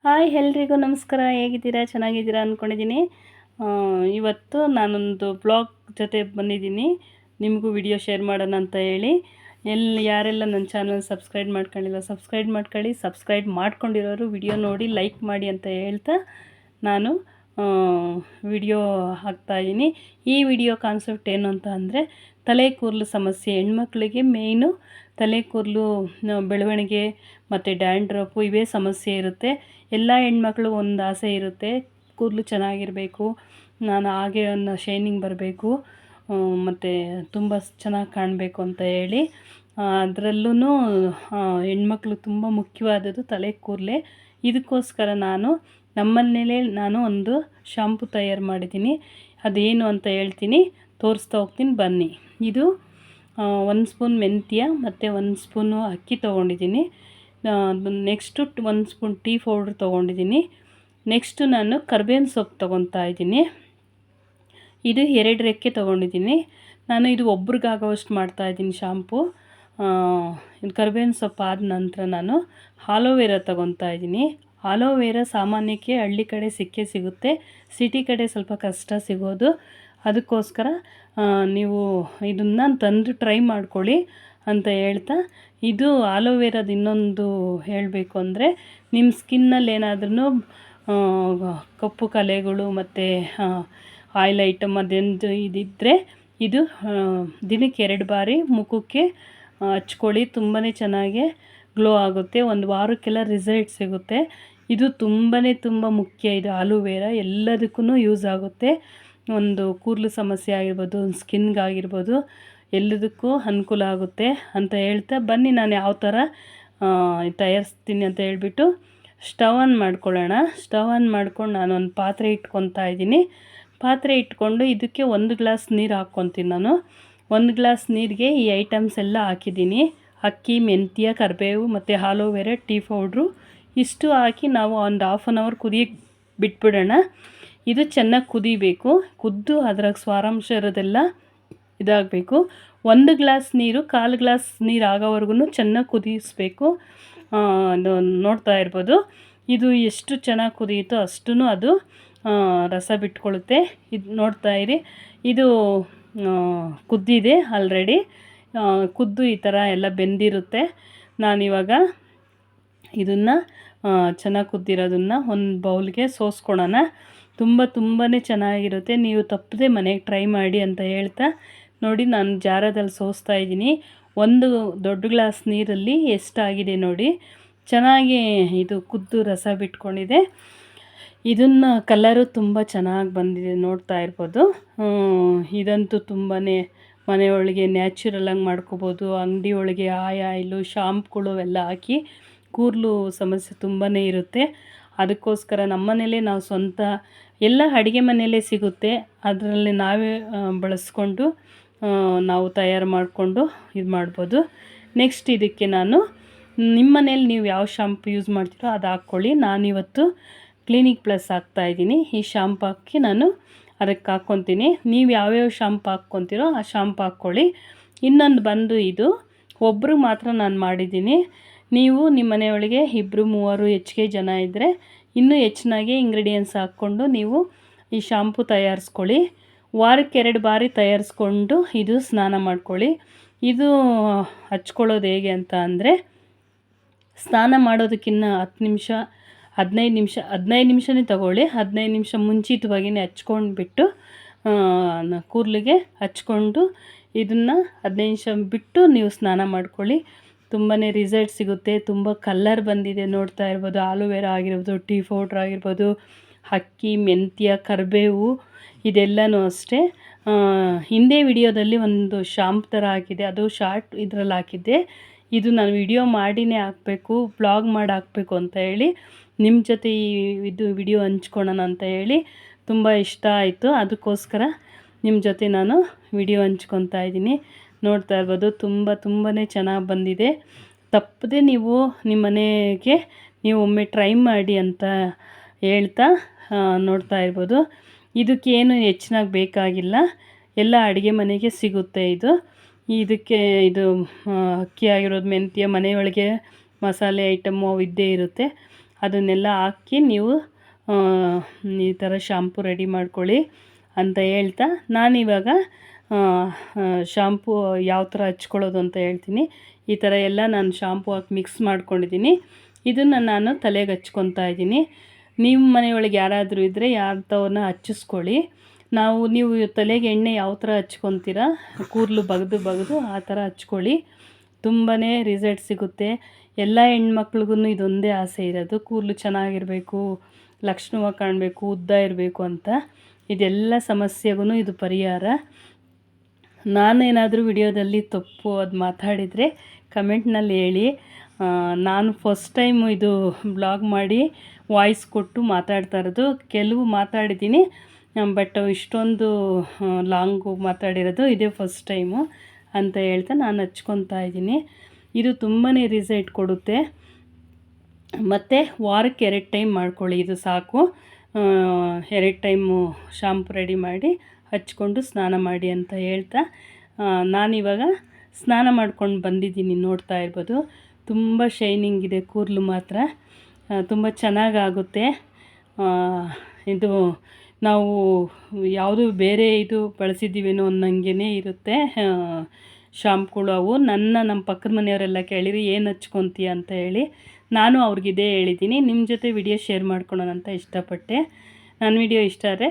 Hi ಎಲ್ರಿಗೂ ನಮಸ್ಕಾರ. ಹೇಗಿದ್ದೀರಾ? ಚೆನ್ನಾಗಿದ್ದೀರಾ ಅಂದ್ಕೊಂಡಿದ್ದೀನಿ. ಇವತ್ತು ನಾನೊಂದು ಬ್ಲಾಗ್ ಜೊತೆ ಬಂದಿದ್ದೀನಿ. ನಿಮಗೂ ವಿಡಿಯೋ ಶೇರ್ ಮಾಡೋಣ ಅಂತ ಹೇಳಿ. ಯಾರೆಲ್ಲ ನನ್ನ ಚಾನಲ್ ಸಬ್ಸ್ಕ್ರೈಬ್ ಮಾಡ್ಕೊಂಡಿಲ್ಲ ಸಬ್ಸ್ಕ್ರೈಬ್ ಮಾಡ್ಕೊಳ್ಳಿ. ಸಬ್ಸ್ಕ್ರೈಬ್ ಮಾಡ್ಕೊಂಡಿರೋರು ವಿಡಿಯೋ ನೋಡಿ ಲೈಕ್ ಮಾಡಿ ಅಂತ ಹೇಳ್ತಾ ನಾನು ವಿಡಿಯೋ ಹಾಕ್ತಾಯಿದ್ದೀನಿ. ಈ ವಿಡಿಯೋ ಕಾನ್ಸೆಪ್ಟ್ ಏನು ಅಂತ ಅಂದರೆ, ತಲೆ ಕೂದಲು ಸಮಸ್ಯೆ ಹೆಣ್ಮಕ್ಳಿಗೆ ಮೇಯ್ನು ತಲೆ ಕೂದಲು ಬೆಳವಣಿಗೆ ಮತ್ತು ಡ್ಯಾಂಡ್ರಫು ಇವೇ ಸಮಸ್ಯೆ ಇರುತ್ತೆ. ಎಲ್ಲ ಹೆಣ್ಮಕ್ಳು ಒಂದು ಆಸೆ ಇರುತ್ತೆ, ಕೂದಲು ಚೆನ್ನಾಗಿರಬೇಕು, ನಾನು ಹಾಗೆ ಒಂದು ಶೈನಿಂಗ್ ಬರಬೇಕು ಮತ್ತು ತುಂಬ ಚೆನ್ನಾಗಿ ಕಾಣಬೇಕು ಅಂತ ಹೇಳಿ. ಅದರಲ್ಲೂ ಹೆಣ್ಮಕ್ಳು ತುಂಬ ಮುಖ್ಯವಾದದ್ದು ತಲೆ ಕೂದಲೇ. ಇದಕ್ಕೋಸ್ಕರ ನಮ್ಮನೇಲೇ ನಾನು ಒಂದು ಶಾಂಪು ತಯಾರು ಮಾಡಿದ್ದೀನಿ. ಅದೇನು ಅಂತ ಹೇಳ್ತೀನಿ, ತೋರಿಸ್ತಾ ಹೋಗ್ತೀನಿ ಬನ್ನಿ. ಇದು 1 ಸ್ಪೂನ್ ಮೆಂತ್ಯ ಮತ್ತು 1 ಸ್ಪೂನು ಅಕ್ಕಿ ತೊಗೊಂಡಿದ್ದೀನಿ. ನೆಕ್ಸ್ಟು 1 ಸ್ಪೂನ್ ಟೀ ಪೌಡ್ರ್ ತೊಗೊಂಡಿದ್ದೀನಿ. ನೆಕ್ಸ್ಟು ನಾನು ಕರ್ಬೇವಿನ ಸೊಪ್ಪು ತೊಗೊತಾ ಇದ್ದೀನಿ. ಇದು 2 ರೆಕ್ಕೆ ತೊಗೊಂಡಿದ್ದೀನಿ. ನಾನು ಇದು ಒಬ್ರಿಗಾಗೋವಷ್ಟು ಮಾಡ್ತಾಯಿದ್ದೀನಿ ಶಾಂಪು. ಕರ್ಬೇವಿನ ಸೊಪ್ಪು ಆದ ನಂತರ ನಾನು ಆಲೋವೆರಾ ತೊಗೊತಾ ಇದ್ದೀನಿ. ಆಲೋವೆರಾ ಸಾಮಾನ್ಯಕ್ಕೆ ಹಳ್ಳಿ ಕಡೆ ಸಿಗುತ್ತೆ, ಸಿಟಿ ಕಡೆ ಸ್ವಲ್ಪ ಕಷ್ಟ ಸಿಗೋದು. ಅದಕ್ಕೋಸ್ಕರ ನೀವು ಇದನ್ನು ತಂದು ಟ್ರೈ ಮಾಡ್ಕೊಳ್ಳಿ ಅಂತ ಹೇಳ್ತಾ, ಇದು ಆಲೋವೆರಾದ ಇನ್ನೊಂದು ಹೇಳಬೇಕು ಅಂದರೆ, ನಿಮ್ಮ ಸ್ಕಿನ್ನಲ್ಲಿ ಏನಾದ್ರೂ ಕಪ್ಪು ಕಲೆಗಳು ಮತ್ತು ಆಯಿಲ್ ಐಟಮ್ ಅದೊಂದು ಇದಿದ್ದರೆ ಇದು ದಿನಕ್ಕೆ 2 ಬಾರಿ ಮುಖಕ್ಕೆ ಹಚ್ಕೊಳ್ಳಿ. ತುಂಬಾ ಚೆನ್ನಾಗಿ ಗ್ಲೋ ಆಗುತ್ತೆ. ಒಂದು ವಾರಕ್ಕೆಲ್ಲ ರಿಸಲ್ಟ್ ಸಿಗುತ್ತೆ. ಇದು ತುಂಬ ಮುಖ್ಯ. ಇದು ಆಲೋವೆರಾ ಎಲ್ಲದಕ್ಕೂ ಯೂಸ್ ಆಗುತ್ತೆ. ಒಂದು ಕೂದಲು ಸಮಸ್ಯೆ ಆಗಿರ್ಬೋದು, ಸ್ಕಿನ್ಗಾಗಿರ್ಬೋದು, ಎಲ್ಲದಕ್ಕೂ ಅನುಕೂಲ ಆಗುತ್ತೆ ಅಂತ ಹೇಳ್ತಾ ಬನ್ನಿ ನಾನು ಯಾವ ಥರ ತಯಾರಿಸ್ತೀನಿ ಅಂತ ಹೇಳ್ಬಿಟ್ಟು ಸ್ಟವ್ ಆನ್ ಮಾಡ್ಕೊಳ್ಳೋಣ. ಸ್ಟವ್ ಆನ್ ಮಾಡ್ಕೊಂಡು ನಾನೊಂದು ಪಾತ್ರೆ ಇಟ್ಕೊತಾ ಇದ್ದೀನಿ. ಪಾತ್ರೆ ಇಟ್ಕೊಂಡು ಇದಕ್ಕೆ 1 ಗ್ಲಾಸ್ ನೀರು ಹಾಕ್ಕೊತೀನಿ. ನಾನು 1 ಗ್ಲಾಸ್ ನೀರಿಗೆ ಈ ಐಟಮ್ಸ್ ಎಲ್ಲ ಹಾಕಿದ್ದೀನಿ. ಅಕ್ಕಿ, ಮೆಂತ್ಯ, ಕರಿಬೇವು ಮತ್ತು ಆಲೋವೆರಾ, ಟೀ ಪೌಡ್ರು ಇಷ್ಟು ಹಾಕಿ ನಾವು ಒಂದು 1/2 ಅವರ್ ಕುದಿಯಕ್ಕೆ ಬಿಟ್ಬಿಡೋಣ. ಇದು ಚೆನ್ನಾಗಿ ಕುದಿಬೇಕು. ಕುದ್ದು ಅದ್ರಾಗ ಸ್ವಾರಾಂಶ ಇರೋದೆಲ್ಲ ಇದಾಗಬೇಕು. 1 ಗ್ಲಾಸ್ ನೀರು 1/4 ಗ್ಲಾಸ್ ನೀರು ಆಗೋವರೆಗೂ ಚೆನ್ನಾಗಿ ಕುದಿಸಬೇಕು. ನೋಡ್ತಾ ಇರ್ಬೋದು, ಇದು ಎಷ್ಟು ಚೆನ್ನಾಗಿ ಕುದಿಯುತ್ತೋ ಅಷ್ಟೂ ಅದು ರಸ ಬಿಟ್ಕೊಳ್ಳುತ್ತೆ. ಇದು ನೋಡ್ತಾ ಇರಿ, ಇದು ಕುದ್ದಿದೆ ಆಲ್ರೆಡಿ. ಕುದ್ದು ಈ ಥರ ಎಲ್ಲ ಬೆಂದಿರುತ್ತೆ. ನಾನಿವಾಗ ಇದನ್ನು ಚೆನ್ನಾಗಿ ಕುದ್ದಿರೋದನ್ನು ಒಂದು ಬೌಲ್ಗೆ ಸೋಸ್ಕೊಳ್ಳೋಣ. ತುಂಬಾ ಚೆನ್ನಾಗಿರುತ್ತೆ. ನೀವು ತಪ್ಪದೆ ಮನೆಗೆ ಟ್ರೈ ಮಾಡಿ ಅಂತ ಹೇಳ್ತಾ, ನೋಡಿ ನಾನು ಜಾರದಲ್ಲಿ ಸೋಸ್ತಾ ಇದ್ದೀನಿ. 1 ದೊಡ್ಡ ಗ್ಲಾಸ್ ನೀರಲ್ಲಿ ಎಷ್ಟಾಗಿದೆ ನೋಡಿ, ಚೆನ್ನಾಗಿ ಇದು ಕುದ್ದು ರಸ ಬಿಟ್ಕೊಂಡಿದೆ. ಇದನ್ನು ಕಲರು ತುಂಬ ಚೆನ್ನಾಗಿ ಬಂದಿದೆ, ನೋಡ್ತಾ ಇರ್ಬೋದು. ಇದಂತೂ ತುಂಬಾ ಮನೆಯೊಳಗೆ ನ್ಯಾಚುರಲಾಗಿ ಮಾಡ್ಕೋಬೋದು. ಅಂಗಡಿ ಒಳಗೆ ಆಯಿಲು ಶಾಂಪ್ಗಳು ಎಲ್ಲ ಹಾಕಿ ಕೂದಲು ಸಮಸ್ಯೆ ತುಂಬಾ ಇರುತ್ತೆ. ಅದಕ್ಕೋಸ್ಕರ ನಮ್ಮನೇಲೇ ನಾವು ಸ್ವಂತ ಎಲ್ಲ ಅಡುಗೆ ಮನೆಯಲ್ಲೇ ಸಿಗುತ್ತೆ. ಅದರಲ್ಲಿ ನಾವೇ ಬಳಸ್ಕೊಂಡು ನಾವು ತಯಾರು ಮಾಡಿಕೊಂಡು ಇದು ಮಾಡ್ಬೋದು. ನೆಕ್ಸ್ಟ್ ಇದಕ್ಕೆ ನಾನು ನಿಮ್ಮ ಮನೇಲಿ ನೀವು ಯಾವ ಶಾಂಪು ಯೂಸ್ ಮಾಡ್ತೀರೋ ಅದು ಹಾಕ್ಕೊಳ್ಳಿ. ನಾನಿವತ್ತು ಕ್ಲಿನಿಕ್ ಪ್ಲಸ್ ಹಾಕ್ತಾಯಿದ್ದೀನಿ. ಈ ಶಾಂಪು ಹಾಕಿ ನಾನು ಅದಕ್ಕೆ ಹಾಕ್ಕೊತೀನಿ. ನೀವು ಯಾವ್ಯಾವ ಶಾಂಪು ಹಾಕ್ಕೊತೀರೋ ಆ ಶಾಂಪು ಹಾಕ್ಕೊಳ್ಳಿ. ಇನ್ನೊಂದು ಬಂದು ಇದು ಒಬ್ಬರು ಮಾತ್ರ ನಾನು ಮಾಡಿದ್ದೀನಿ. ನೀವು ನಿಮ್ಮ ಮನೆಯೊಳಗೆ 2-3 ಹೆಚ್ಚಿಗೆ ಜನ ಇದ್ದರೆ ಇನ್ನೂ ಹೆಚ್ಚಿನಾಗಿ ಇಂಗ್ರೀಡಿಯೆಂಟ್ಸ್ ಹಾಕ್ಕೊಂಡು ನೀವು ಈ ಶಾಂಪು ತಯಾರಿಸ್ಕೊಳ್ಳಿ. ವಾರಕ್ಕೆ 2 ಬಾರಿ ತಯಾರಿಸ್ಕೊಂಡು ಇದು ಸ್ನಾನ ಮಾಡ್ಕೊಳ್ಳಿ. ಇದು ಹಚ್ಕೊಳ್ಳೋದು ಹೇಗೆ ಅಂತ ಅಂದರೆ, ಸ್ನಾನ ಮಾಡೋದಕ್ಕಿಂತ 10 ನಿಮಿಷ 15 ನಿಮಿಷನೇ ತಗೊಳ್ಳಿ. 15 ನಿಮಿಷ ಮುಂಚಿತವಾಗಿಯೇ ಹಚ್ಕೊಂಡ್ಬಿಟ್ಟು ಕೂದಲಿಗೆ ಹಚ್ಕೊಂಡು ಇದನ್ನು 15 ನಿಮಿಷ ಬಿಟ್ಟು ನೀವು ಸ್ನಾನ ಮಾಡ್ಕೊಳ್ಳಿ. ತುಂಬಾ ರಿಸಲ್ಟ್ ಸಿಗುತ್ತೆ. ತುಂಬ ಕಲ್ಲರ್ ಬಂದಿದೆ, ನೋಡ್ತಾ ಇರ್ಬೋದು. ಆಲೋವೆರಾ ಆಗಿರ್ಬೋದು, ಟೀ ಪೌಡ್ರ್ ಆಗಿರ್ಬೋದು, ಅಕ್ಕಿ, ಮೆಂತ್ಯ, ಕರಿಬೇವು ಇದೆಲ್ಲನೂ ಅಷ್ಟೇ. ಹಿಂದೆ ವಿಡಿಯೋದಲ್ಲಿ ಒಂದು ಶಾಂಪು ಥರ ಹಾಕಿದೆ, ಅದು ಶಾರ್ಟ್ ಇದರಲ್ಲಿ ಹಾಕಿದ್ದೆ. ಇದು ನಾನು ವಿಡಿಯೋ ಮಾಡಿನೇ ಹಾಕಬೇಕು, ಬ್ಲಾಗ್ ಮಾಡಿ ಹಾಕಬೇಕು ಅಂತ ಹೇಳಿ ನಿಮ್ಮ ಜೊತೆ ಇದು ವಿಡಿಯೋ ಹಂಚ್ಕೊಳ್ಳೋಣ ಅಂತ ಹೇಳಿ ತುಂಬ ಇಷ್ಟ ಆಯಿತು. ಅದಕ್ಕೋಸ್ಕರ ನಿಮ್ಮ ಜೊತೆ ನಾನು ವಿಡಿಯೋ ಹಂಚ್ಕೊತಾ ಇದ್ದೀನಿ. ನೋಡ್ತಾ ಇರ್ಬೋದು, ತುಂಬಾ ಚೆನ್ನಾಗಿ ಬಂದಿದೆ. ತಪ್ಪದೆ ನೀವು ನಿಮ್ಮ ಮನೆಗೆ ನೀವು ಒಮ್ಮೆ ಟ್ರೈ ಮಾಡಿ ಅಂತ ಹೇಳ್ತಾ, ನೋಡ್ತಾ ಇರ್ಬೋದು. ಇದಕ್ಕೇನು ಹೆಚ್ಚಿನಾಗಿ ಬೇಕಾಗಿಲ್ಲ, ಎಲ್ಲ ಅಡುಗೆ ಮನೆಗೆ ಸಿಗುತ್ತೆ. ಇದಕ್ಕೆ ಅಕ್ಕಿ ಆಗಿರೋದು, ಮೆಂತ್ಯ ಮನೆಯೊಳಗೆ ಮಸಾಲೆ ಐಟಮ್ಮು ಅವು ಇದ್ದೇ ಇರುತ್ತೆ. ಅದನ್ನೆಲ್ಲ ಹಾಕಿ ನೀವು ಈ ಥರ ಶಾಂಪು ರೆಡಿ ಮಾಡ್ಕೊಳ್ಳಿ ಅಂತ ಹೇಳ್ತಾ ನಾನಿವಾಗ ಶಾಂಪು ಯಾವ ಥರ ಹಚ್ಕೊಳ್ಳೋದು ಅಂತ ಹೇಳ್ತೀನಿ. ಈ ಥರ ಎಲ್ಲ ನಾನು ಶಾಂಪು ಹಾಕಿ ಮಿಕ್ಸ್ ಮಾಡ್ಕೊಂಡಿದ್ದೀನಿ. ಇದನ್ನು ನಾನು ತಲೆಗೆ ಹಚ್ಕೊತಾ ಇದ್ದೀನಿ. ನಿಮ್ಮ ಮನೆಯೊಳಗೆ ಯಾರಾದರೂ ಇದ್ದರೆ ಅಂಥವನ್ನ ಹಚ್ಚಿಸ್ಕೊಳ್ಳಿ. ನೀವು ತಲೆಗೆ ಎಣ್ಣೆ ಯಾವ ಥರ ಹಚ್ಕೊತೀರಾ, ಕೂದಲು ಬಗೆದು ಆ ಥರ ಹಚ್ಕೊಳ್ಳಿ. ತುಂಬಾ ರಿಸಲ್ಟ್ ಸಿಗುತ್ತೆ. ಎಲ್ಲ ಹೆಣ್ಮಕ್ಳಿಗೂ ಇದೊಂದೇ ಆಸೆ ಇರೋದು, ಕೂದಲು ಚೆನ್ನಾಗಿರಬೇಕು, ಲಕ್ಷಣವಾಗಿ ಕಾಣಬೇಕು, ಉದ್ದ ಇರಬೇಕು ಅಂತ. ಇದೆಲ್ಲ ಸಮಸ್ಯೆಗೂ ಇದು ಪರಿಹಾರ. ನಾನೇನಾದರೂ ವಿಡಿಯೋದಲ್ಲಿ ತಪ್ಪು ಅದು ಮಾತಾಡಿದರೆ ಕಮೆಂಟ್ನಲ್ಲಿ ಹೇಳಿ. ನಾನು ಫಸ್ಟ್ ಟೈಮು ಇದು ಬ್ಲಾಗ್ ಮಾಡಿ ವಾಯ್ಸ್ ಕೊಟ್ಟು ಮಾತಾಡ್ತಾ ಇರೋದು. ಕೆಲವು ಮಾತಾಡಿದ್ದೀನಿ, ಬಟ್ ಇಷ್ಟೊಂದು ಲಾಂಗು ಮಾತಾಡಿರೋದು ಇದೇ ಫಸ್ಟ್ ಟೈಮು ಅಂತ ಹೇಳ್ತಾ ನಾನು ಹಚ್ಕೊತಾ ಇದ್ದೀನಿ. ಇದು ತುಂಬಾ ರಿಸಲ್ಟ್ ಕೊಡುತ್ತೆ. ಮತ್ತು ವಾರಕ್ಕೆ 2 ಟೈಮ್ ಮಾಡ್ಕೊಳ್ಳಿ, ಇದು ಸಾಕು. 2 ಟೈಮು ಶಾಂಪು ರೆಡಿ ಮಾಡಿ ಹಚ್ಕೊಂಡು ಸ್ನಾನ ಮಾಡಿ ಅಂತ ಹೇಳ್ತಾ ನಾನಿವಾಗ ಸ್ನಾನ ಮಾಡ್ಕೊಂಡು ಬಂದಿದ್ದೀನಿ. ನೋಡ್ತಾ ಇರ್ಬೋದು, ತುಂಬ ಶೈನಿಂಗ್ ಇದೆ ಕೂದಲು ಮಾತ್ರ, ತುಂಬ ಚೆನ್ನಾಗಾಗುತ್ತೆ. ಇದು ನಾವು ಯಾವುದು ಬೇರೆ ಇದು ಬಳಸಿದ್ದೀವೇನೋ ಅನ್ನಂಗೆ ಇರುತ್ತೆ ಶಾಂಪುಗಳು ಅವು. ನಮ್ಮ ಪಕ್ಕದ ಮನೆಯವರೆಲ್ಲ ಕೇಳಿರಿ ಏನು ಹಚ್ಕೊತೀಯ ಅಂತ ಹೇಳಿ. ನಾನು ಅವ್ರಿಗಿದೇ ಹೇಳಿದ್ದೀನಿ. ನಿಮ್ಮ ಜೊತೆ ವಿಡಿಯೋ ಶೇರ್ ಮಾಡ್ಕೊಳ್ಳೋಣ ಅಂತ ಇಷ್ಟಪಟ್ಟೆ. ನನ್ನ ವಿಡಿಯೋ ಇಷ್ಟ ಆದರೆ